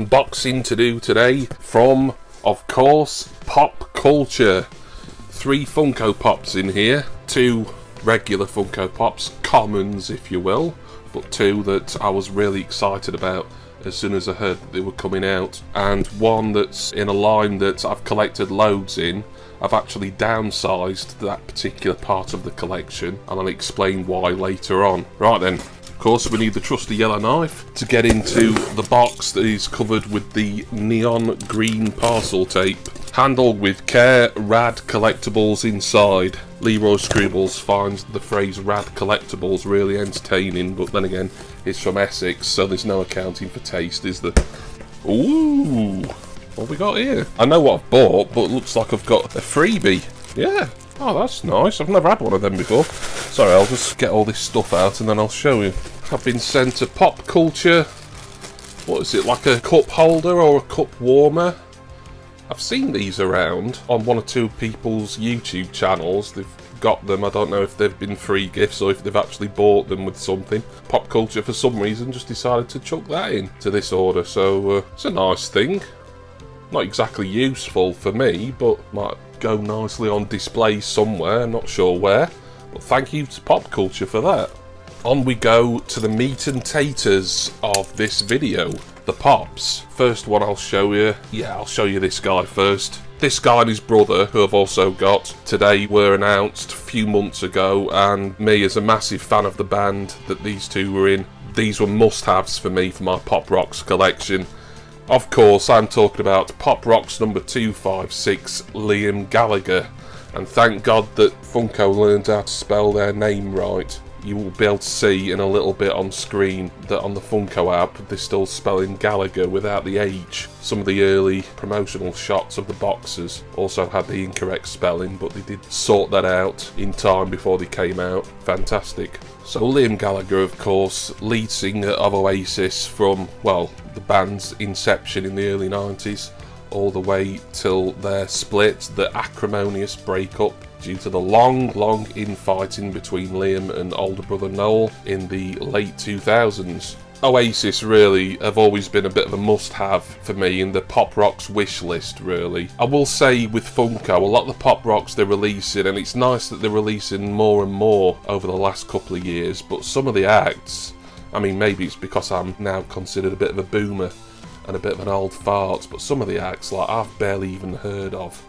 unboxing to do today from, of course, PopCultcha. 3 Funko Pops in here, 2 regular Funko Pops, commons if you will, but 2 that I was really excited about as soon as I heard that they were coming out, and one that's in a line that I've collected loads in. I've actually downsized that particular part of the collection, and I'll explain why later on. Right then, of course we need the trusty yellow knife to get into the box that is covered with the neon green parcel tape. Handled with care, rad collectibles inside. Leroy Scribbles finds the phrase rad collectibles really entertaining, but then again, it's from Essex, so there's no accounting for taste, is there? Ooh, what we got here? I know what I've bought, but it looks like I've got a freebie. Yeah, oh that's nice, I've never had one of them before. Sorry, I'll just get all this stuff out and then I'll show you. I've been sent a PopCultcha, what is it, like a cup holder or a cup warmer? I've seen these around on 1 or 2 people's YouTube channels. They've got them. I don't know if they've been free gifts or if they've actually bought them with something. PopCultcha for some reason just decided to chuck that in to this order, so it's a nice thing. Not exactly useful for me, but might go nicely on display somewhere, I'm not sure where. But thank you to PopCultcha for that. On we go to the meat and taters of this video. The Pops. First one I'll show you. Yeah, I'll show you this guy first. This guy and his brother, who I've also got today, were announced a few months ago, and me as a massive fan of the band that these 2 were in, these were must-haves for me for my Pop Rocks collection. Of course, I'm talking about Pop Rocks number 256, Liam Gallagher. And thank God that Funko learned how to spell their name right. You will be able to see in a little bit on screen that on the Funko app they're still spelling Gallagher without the H. Some of the early promotional shots of the boxes also had the incorrect spelling, but they did sort that out in time before they came out. Fantastic. So Liam Gallagher, of course, lead singer of Oasis from, well, the band's inception in the early 90s all the way till their split, the acrimonious breakup due to the long infighting between Liam and older brother Noel in the late 2000s. Oasis really have always been a bit of a must-have for me in the Pop Rocks wish list, really. I will say with Funko, a lot of the Pop Rocks they're releasing, and it's nice that they're releasing more and more over the last couple of years, but some of the acts, I mean maybe it's because I'm now considered a bit of a boomer and a bit of an old fart, but some of the acts like I've barely even heard of.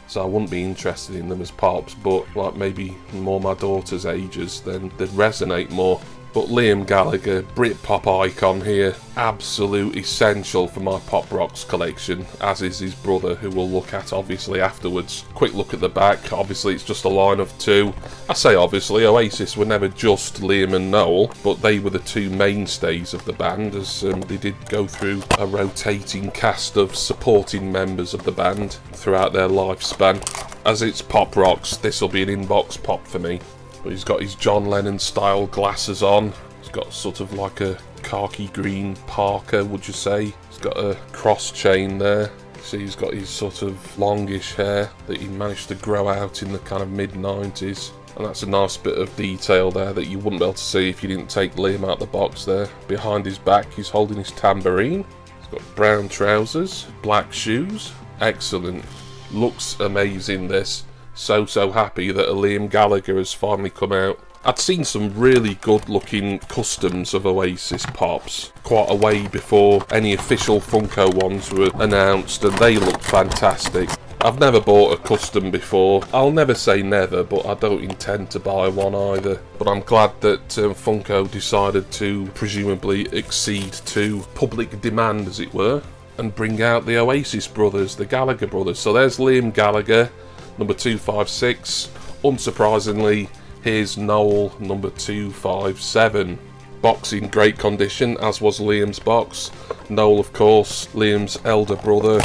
So I wouldn't be interested in them as Pops, but like maybe more my daughter's ages, then they'd resonate more. But Liam Gallagher, Britpop icon here, absolute essential for my Pop Rocks collection, as is his brother, who we'll look at obviously afterwards. Quick look at the back, obviously it's just a line of 2. I say obviously, Oasis were never just Liam and Noel, but they were the 2 mainstays of the band, as they did go through a rotating cast of supporting members of the band throughout their lifespan. As it's Pop Rocks, this will be an inbox pop for me. He's got his John Lennon style glasses on. He's got sort of like a khaki green parka, would you say. He's got a cross chain there. See, he's got his sort of longish hair that he managed to grow out in the kind of mid-90s. And that's a nice bit of detail there that you wouldn't be able to see if you didn't take Liam out the box there. Behind his back, he's holding his tambourine. He's got brown trousers, black shoes. Excellent. Looks amazing, this. So happy that a Liam Gallagher has finally come out. I'd seen some really good looking customs of Oasis Pops quite a way before any official Funko ones were announced, and they looked fantastic. I've never bought a custom before. I'll never say never, but I don't intend to buy one either. But I'm glad that Funko decided to presumably accede to public demand, as it were, and bring out the Oasis brothers, the Gallagher brothers. So there's Liam Gallagher, number 256. Unsurprisingly, here's Noel, number 257. Box in great condition, as was Liam's box. Noel, of course, Liam's elder brother.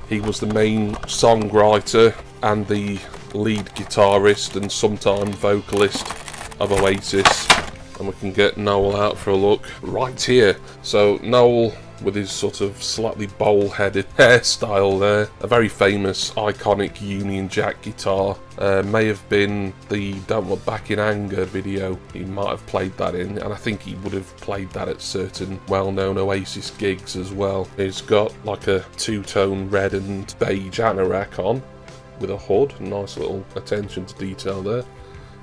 He was the main songwriter and the lead guitarist and sometime vocalist of Oasis. and we can get Noel out for a look right here. So Noel, with his sort of slightly bowl-headed hairstyle there, a very famous, iconic Union Jack guitar. May have been the Don't Look Back in Anger video he might have played that in, and I think he would have played that at certain well-known Oasis gigs as well. He's got like a two-tone red and beige anorak on, with a hood, nice little attention to detail there,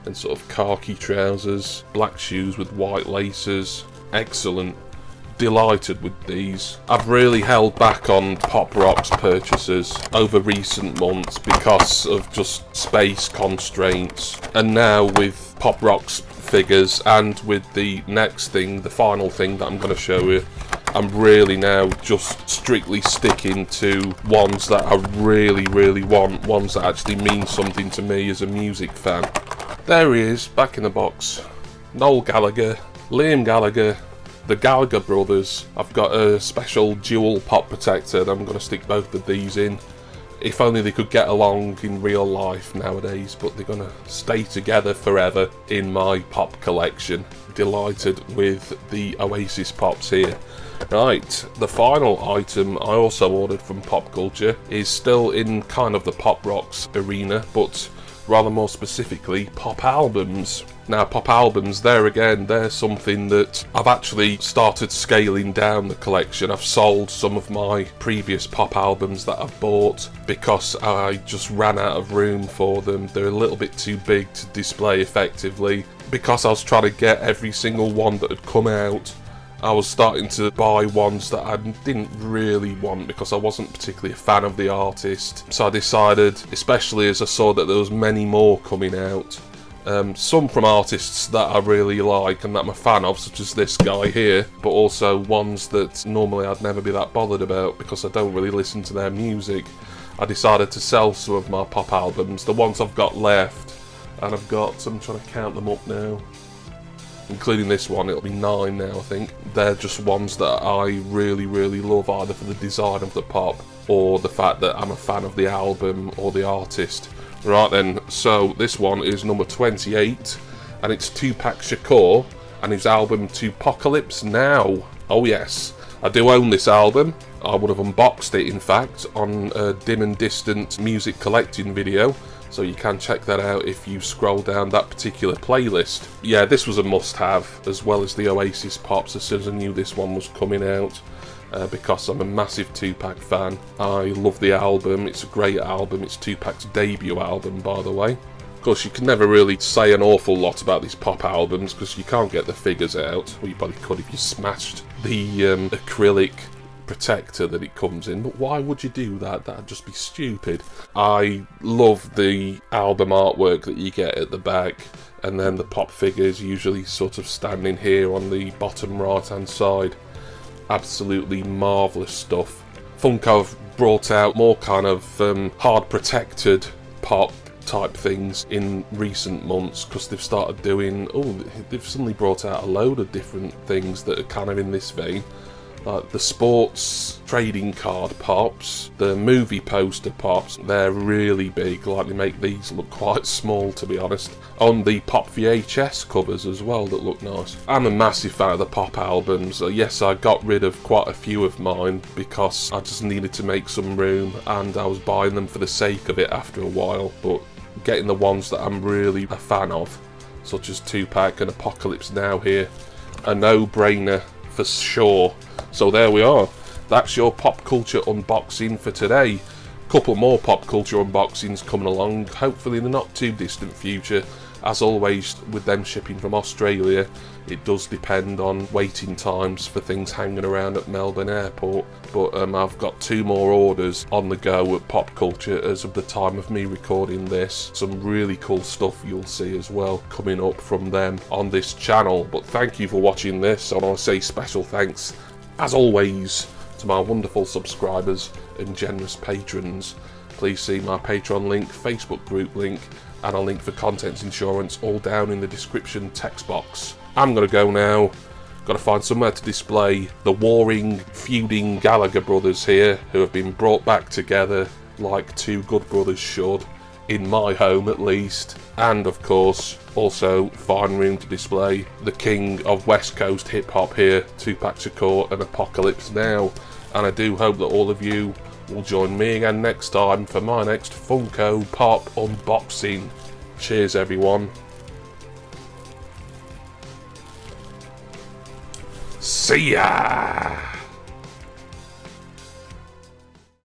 and sort of khaki trousers, black shoes with white laces. Excellent. Delighted with these. I've really held back on Pop Rocks purchases over recent months because of just space constraints, and now with Pop Rocks figures and with the next thing, the final thing that I'm going to show you, I'm really now just strictly sticking to ones that I really want, ones that actually mean something to me as a music fan. There he is, back in the box. Noel Gallagher, Liam Gallagher, the Gallagher brothers. I've got a special dual pop protector that I'm going to stick both of these in. If only they could get along in real life nowadays, but they're going to stay together forever in my pop collection. Delighted with the Oasis pops here. Right, the final item I also ordered from PopCultcha is still in kind of the Pop Rocks arena, but rather more specifically pop albums. Now, pop albums, there again, they're something that I've actually started scaling down the collection. I've sold some of my previous pop albums that I've bought because I just ran out of room for them. They're a little bit too big to display effectively. Because I was trying to get every single one that had come out, I was starting to buy ones that I didn't really want because I wasn't particularly a fan of the artist. So I decided, especially as I saw that there was many more coming out, some from artists that I really like and that I'm a fan of, such as this guy here, but also ones that normally I'd never be that bothered about because I don't really listen to their music. I decided to sell some of my pop albums, the ones I've got left, and I've got, I'm trying to count them up now, including this one, it'll be 9 now I think. They're just ones that I really love, either for the design of the pop or the fact that I'm a fan of the album or the artist. Right then, so this one is number 28, and it's Tupac Shakur and his album Bro-pocalypse Now. Oh yes, I do own this album. I would have unboxed it in fact on a Dim and Distant music collecting video, so you can check that out if you scroll down that particular playlist. Yeah, this was a must-have, as well as the Oasis pops as soon as I knew this one was coming out, because I'm a massive Tupac fan. I love the album, it's a great album, it's Tupac's debut album by the way. Of course, you can never really say an awful lot about these pop albums because you can't get the figures out. Well, you probably could if you smashed the acrylic protector that it comes in, but why would you do that? That'd just be stupid. I love the album artwork that you get at the back, and then the pop figures usually sort of standing here on the bottom right hand side. Absolutely marvellous stuff. Funko have brought out more kind of hard protected pop type things in recent months because they've started doing, they've suddenly brought out a load of different things that are kind of in this vein. Like the sports trading card pops, the movie poster pops, they're really big, like they make these look quite small to be honest. On the pop VHS covers as well that look nice. I'm a massive fan of the pop albums. Yes, I got rid of quite a few of mine because I just needed to make some room and I was buying them for the sake of it after a while, but getting the ones that I'm really a fan of, such as Tupac and Bro-pocalypse Now here, a no-brainer for sure. So there we are, that's your PopCultcha unboxing for today. Couple more PopCultcha unboxings coming along, hopefully in the not too distant future. As always, with them shipping from Australia, it does depend on waiting times for things hanging around at Melbourne Airport. But I've got 2 more orders on the go at PopCultcha as of the time of me recording this. Some really cool stuff you'll see as well coming up from them on this channel. But thank you for watching this. I want to say special thanks, as always, to my wonderful subscribers and generous patrons. Please see my Patreon link, Facebook group link, and a link for contents insurance all down in the description text box. I'm going to go now. Got to find somewhere to display the warring, feuding Gallagher brothers here, who have been brought back together like 2 good brothers should, in my home at least. And of course, Also, fine room to display the king of West Coast hip hop here, Tupac Shakur and Apocalypse Now. And I do hope that all of you will join me again next time for my next Funko Pop unboxing. Cheers, everyone. See ya!